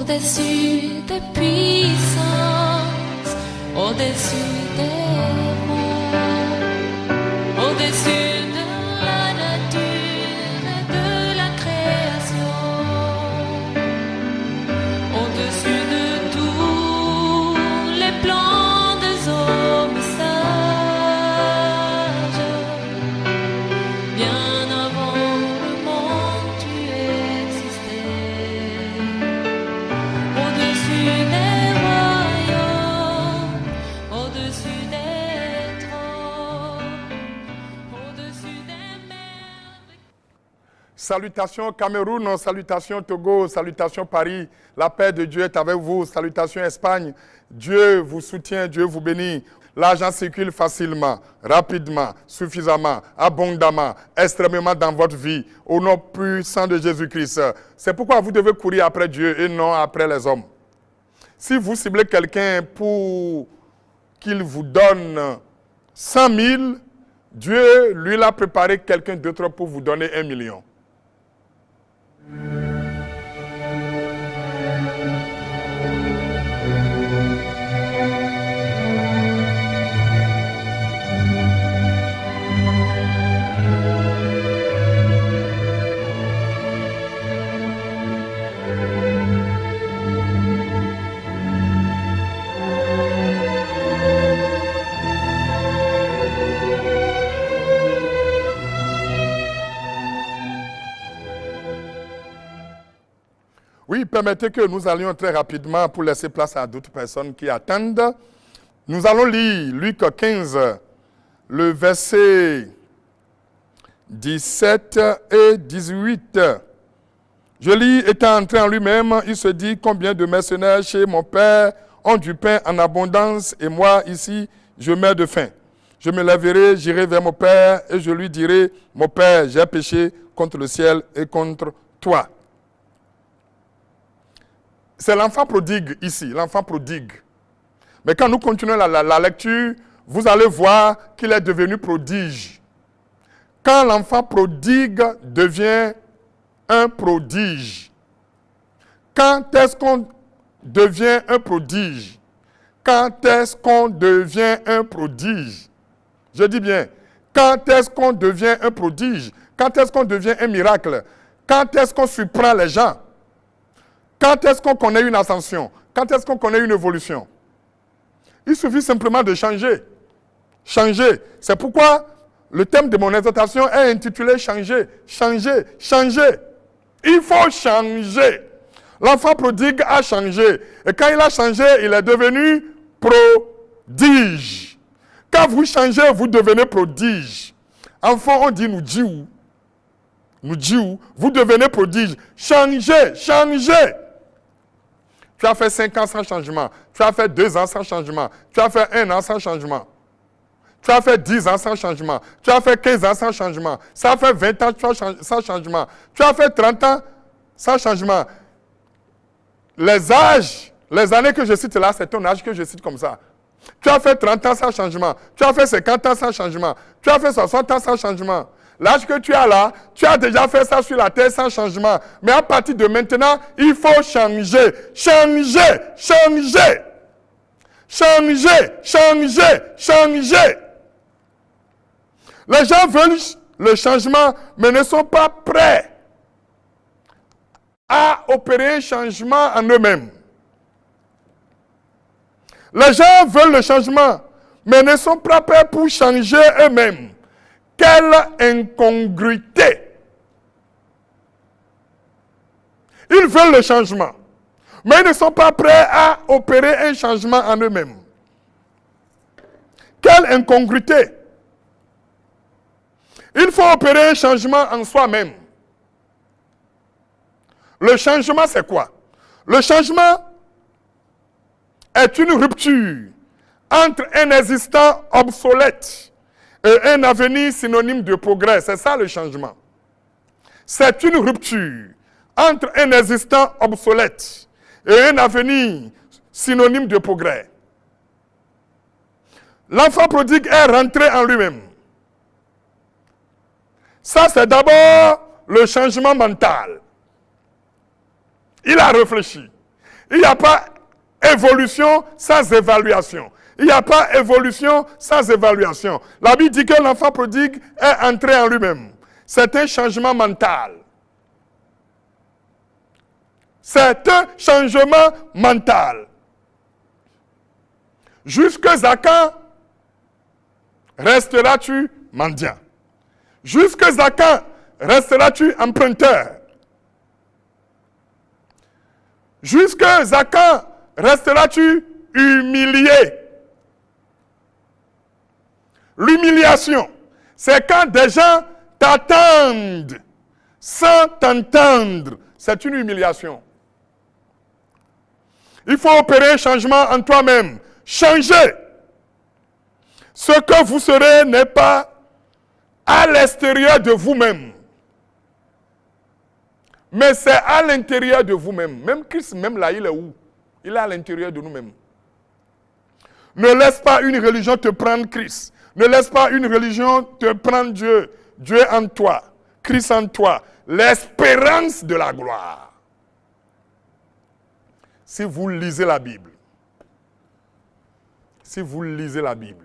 au-dessus des puissances, au-dessus des rois, au-dessus de la nature et de la création, au-dessus de tous les plans des hommes sages, bien avant le monde tu existais, au-dessus des royaumes, au-dessus des trônes, au-dessus des mers. Salutations Cameroun, salutations Togo, salutations Paris. La paix de Dieu est avec vous. Salutations Espagne. Dieu vous soutient, Dieu vous bénit. L'argent circule facilement, rapidement, suffisamment, abondamment, extrêmement dans votre vie. Au nom puissant de Jésus-Christ. C'est pourquoi vous devez courir après Dieu et non après les hommes. Si vous ciblez quelqu'un pour qu'il vous donne 100 000, Dieu, lui, l'a préparé quelqu'un d'autre pour vous donner 1 million. Oui, permettez que nous allions très rapidement pour laisser place à d'autres personnes qui attendent. Nous allons lire Luc 15, le verset 17 et 18. Je lis, étant entré en lui-même, il se dit, combien de mercenaires chez mon père ont du pain en abondance et moi ici, je meurs de faim. Je me lèverai, j'irai vers mon père et je lui dirai, mon père, j'ai péché contre le ciel et contre toi. C'est l'enfant prodigue ici, l'enfant prodigue. Mais quand nous continuons la lecture, vous allez voir qu'il est devenu prodige. Quand l'enfant prodigue devient un prodige. Quand est-ce qu'on devient un prodige? Quand est-ce qu'on devient un prodige? Je dis bien, quand est-ce qu'on devient un prodige? Quand est-ce qu'on devient un miracle? Quand est-ce qu'on surprend les gens? Quand est-ce qu'on connaît une ascension? Quand est-ce qu'on connaît une évolution? Il suffit simplement de changer. Changer. C'est pourquoi le thème de mon exhortation est intitulé « Changer, changer, changer ». Il faut changer. L'enfant prodigue a changé. Et quand il a changé, il est devenu prodige. Quand vous changez, vous devenez prodige. Enfant, on dit « nous dit où ». Nous dit où. Vous devenez prodige. Changez, changez. Tu as fait 5 ans sans changement. Tu as fait 2 ans sans changement. Tu as fait 1 an sans changement. Tu as fait 10 ans sans changement. Tu as fait 15 ans sans changement. Ça fait 20 ans sans changement. Tu as fait 30 ans sans changement. Les âges, les années que je cite là, c'est ton âge que je cite comme ça. Tu as fait 30 ans sans changement. Tu as fait 50 ans sans changement. Tu as fait 60 ans sans changement. L'âge que tu as là, tu as déjà fait ça sur la terre sans changement. Mais à partir de maintenant, il faut changer. Changer, changer. Changer, changer, changer. Les gens veulent le changement, mais ne sont pas prêts à opérer un changement en eux-mêmes. Les gens veulent le changement, mais ne sont pas prêts pour changer eux-mêmes. Quelle incongruité! Ils veulent le changement, mais ils ne sont pas prêts à opérer un changement en eux-mêmes. Quelle incongruité! Il faut opérer un changement en soi-même. Le changement, c'est quoi? Le changement est une rupture entre un existant obsolète et un avenir synonyme de progrès. C'est ça le changement. C'est une rupture entre un existant obsolète et un avenir synonyme de progrès. L'enfant prodigue est rentré en lui-même. Ça, c'est d'abord le changement mental. Il a réfléchi. Il n'y a pas évolution sans évaluation. Il n'y a pas évolution sans évaluation. La Bible dit que l'enfant prodigue est entré en lui-même. C'est un changement mental. C'est un changement mental. Jusqu'à quand resteras-tu mendiant? Jusqu'à quand resteras-tu emprunteur? Jusqu'à quand resteras-tu humilié? L'humiliation, c'est quand des gens t'attendent sans t'entendre. C'est une humiliation. Il faut opérer un changement en toi-même. Changer. Ce que vous serez n'est pas à l'extérieur de vous-même. Mais c'est à l'intérieur de vous-même. Même Christ, même là, il est où? Il est à l'intérieur de nous-mêmes. Ne laisse pas une religion te prendre Christ. Ne laisse pas une religion te prendre Dieu. Dieu en toi. Christ en toi. L'espérance de la gloire. Si vous lisez la Bible, si vous lisez la Bible,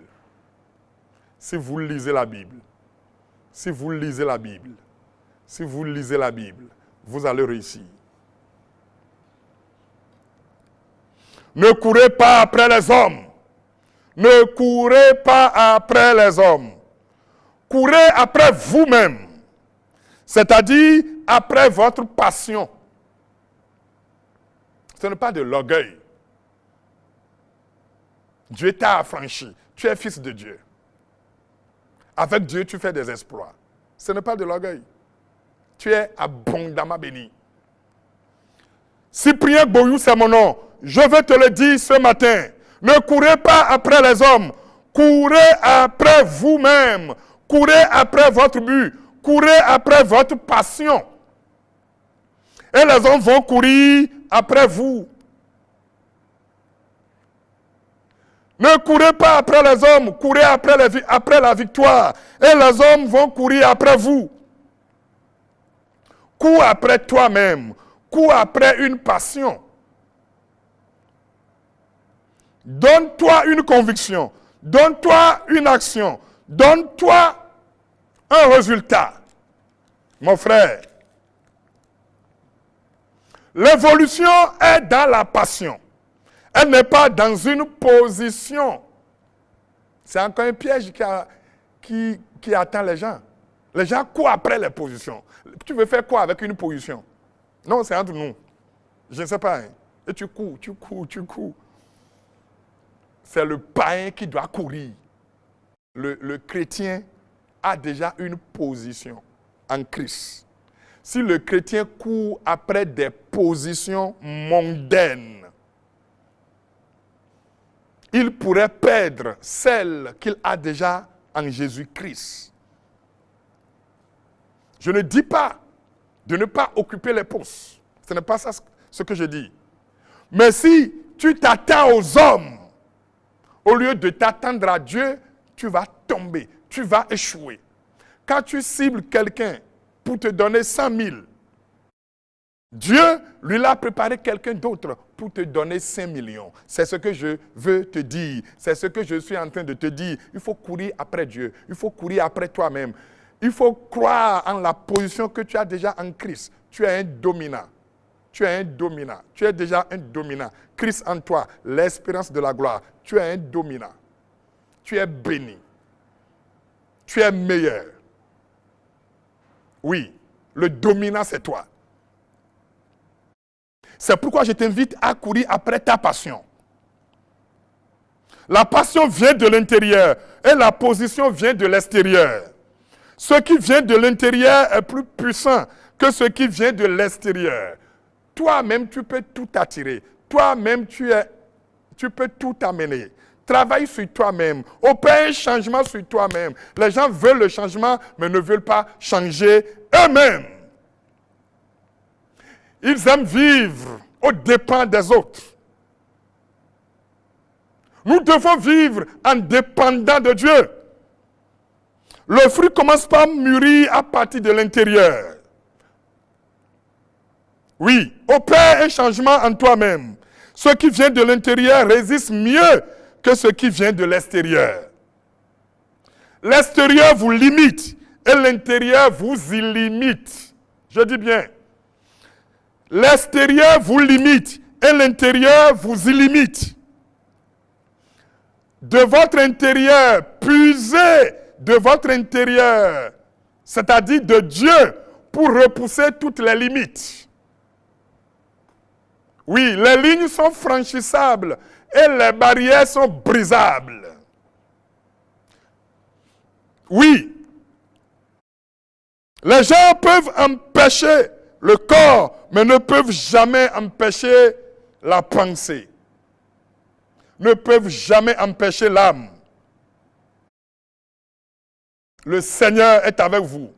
si vous lisez la Bible, si vous lisez la Bible, si vous lisez la Bible, vous allez réussir. Ne courez pas après les hommes. Ne courez pas après les hommes. Courez après vous-même. C'est-à-dire après votre passion. Ce n'est pas de l'orgueil. Dieu t'a affranchi. Tu es fils de Dieu. Avec Dieu, tu fais des exploits. Ce n'est pas de l'orgueil. Tu es abondamment béni. Cyprien Boyou, c'est mon nom. Je veux te le dire ce matin. Ne courez pas après les hommes. Courez après vous-même. Courez après votre but. Courez après votre passion. Et les hommes vont courir après vous. Ne courez pas après les hommes. Courez après la victoire. Et les hommes vont courir après vous. Cours après toi-même. Cours après une passion. Donne-toi une conviction. Donne-toi une action. Donne-toi un résultat. Mon frère, l'évolution est dans la passion. Elle n'est pas dans une position. C'est encore un piège qui attend les gens. Les gens courent après les positions. Tu veux faire quoi avec une position? Non, c'est entre nous. Je ne sais pas. Hein. Et tu cours. C'est le païen qui doit courir. Le chrétien a déjà une position en Christ. Si le chrétien court après des positions mondaines, il pourrait perdre celle qu'il a déjà en Jésus-Christ. Je ne dis pas de ne pas occuper les postes. Ce n'est pas ça ce que je dis. Mais si tu t'attends aux hommes, au lieu de t'attendre à Dieu, tu vas tomber, tu vas échouer. Quand tu cibles quelqu'un pour te donner 100 000, Dieu lui a préparé quelqu'un d'autre pour te donner 5 millions. C'est ce que je veux te dire. C'est ce que je suis en train de te dire. Il faut courir après Dieu. Il faut courir après toi-même. Il faut croire en la position que tu as déjà en Christ. Tu es un dominant. Tu es un dominant. Tu es déjà un dominant. Christ en toi, l'espérance de la gloire. Tu es un dominant. Tu es béni. Tu es meilleur. Oui, le dominant, c'est toi. C'est pourquoi je t'invite à courir après ta passion. La passion vient de l'intérieur et la position vient de l'extérieur. Ce qui vient de l'intérieur est plus puissant que ce qui vient de l'extérieur. Toi-même, tu peux tout attirer. Toi-même, tu peux tout amener. Travaille sur toi-même. Opère un changement sur toi-même. Les gens veulent le changement, mais ne veulent pas changer eux-mêmes. Ils aiment vivre aux dépens des autres. Nous devons vivre en dépendant de Dieu. Le fruit commence par mûrir à partir de l'intérieur. Oui, opère un changement en toi-même. Ce qui vient de l'intérieur résiste mieux que ce qui vient de l'extérieur. L'extérieur vous limite et l'intérieur vous illimite. Je dis bien, l'extérieur vous limite et l'intérieur vous illimite. De votre intérieur, puisez de votre intérieur, c'est-à-dire de Dieu, pour repousser toutes les limites. Oui, les lignes sont franchissables et les barrières sont brisables. Oui, les gens peuvent empêcher le corps, mais ne peuvent jamais empêcher la pensée. Ne peuvent jamais empêcher l'âme. Le Seigneur est avec vous.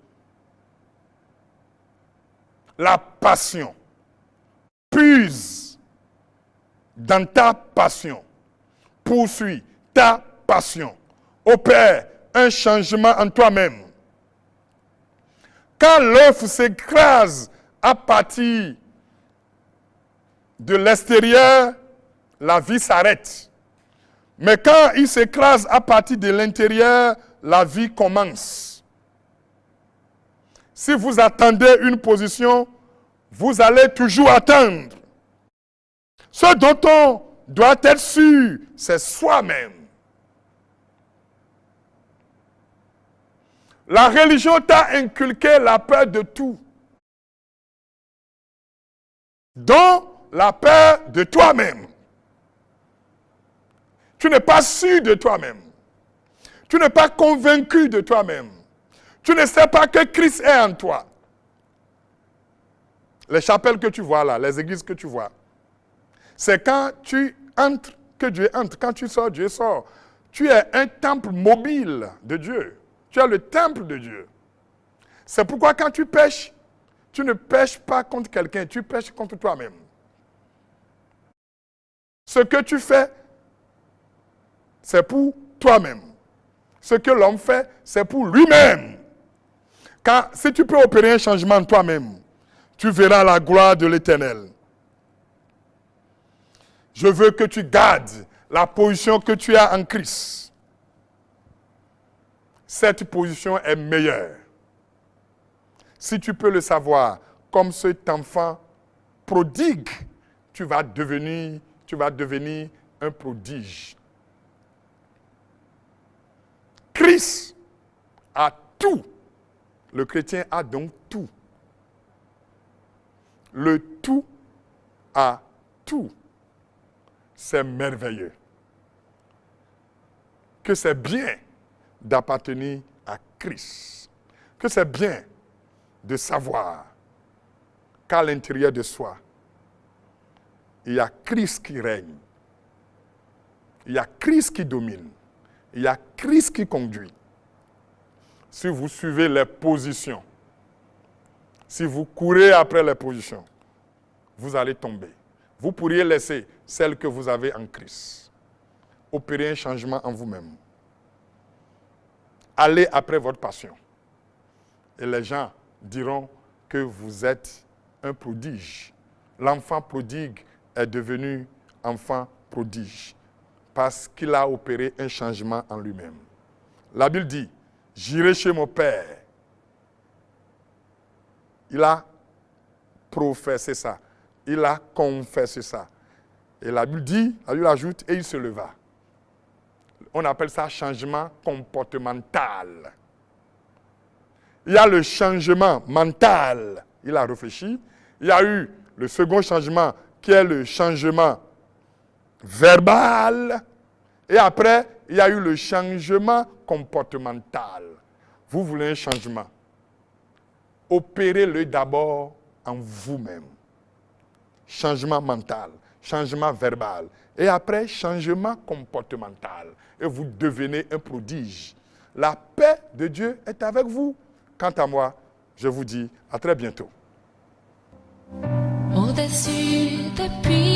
La passion. Puise dans ta passion. Poursuis ta passion. Opère un changement en toi-même. Quand l'œuf s'écrase à partir de l'extérieur, la vie s'arrête. Mais quand il s'écrase à partir de l'intérieur, la vie commence. Si vous attendez une position, vous allez toujours attendre. Ce dont on doit être sûr, c'est soi-même. La religion t'a inculqué la peur de tout, dont la peur de toi-même. Tu n'es pas sûr de toi-même. Tu n'es pas convaincu de toi-même. Tu ne sais pas que Christ est en toi. Les chapelles que tu vois là, les églises que tu vois, c'est quand tu entres que Dieu entre. Quand tu sors, Dieu sort. Tu es un temple mobile de Dieu. Tu es le temple de Dieu. C'est pourquoi quand tu pêches, tu ne pêches pas contre quelqu'un, tu pêches contre toi-même. Ce que tu fais, c'est pour toi-même. Ce que l'homme fait, c'est pour lui-même. Si tu peux opérer un changement en toi-même, tu verras la gloire de l'Éternel. Je veux que tu gardes la position que tu as en Christ. Cette position est meilleure. Si tu peux le savoir, comme cet enfant prodigue, tu vas devenir un prodige. Christ a tout. Le chrétien a donc tout. Le tout a tout. C'est merveilleux. Que c'est bien d'appartenir à Christ. Que c'est bien de savoir qu'à l'intérieur de soi, il y a Christ qui règne. Il y a Christ qui domine. Il y a Christ qui conduit. Si vous suivez les positions, si vous courez après les positions, vous allez tomber. Vous pourriez laisser celle que vous avez en Christ. Opérer un changement en vous-même. Allez après votre passion. Et les gens diront que vous êtes un prodige. L'enfant prodigue est devenu enfant prodige parce qu'il a opéré un changement en lui-même. La Bible dit, j'irai chez mon père. Il a professé ça. Il a confessé ça. Et la Bible dit, la Bible ajoute, et il se leva. On appelle ça changement comportemental. Il y a le changement mental. Il a réfléchi. Il y a eu le second changement qui est le changement verbal. Et après, il y a eu le changement comportemental. Vous voulez un changement. Opérez-le d'abord en vous-même. Changement mental, changement verbal. Et après, changement comportemental. Et vous devenez un prodige. La paix de Dieu est avec vous. Quant à moi, je vous dis à très bientôt. Au-dessus des puits.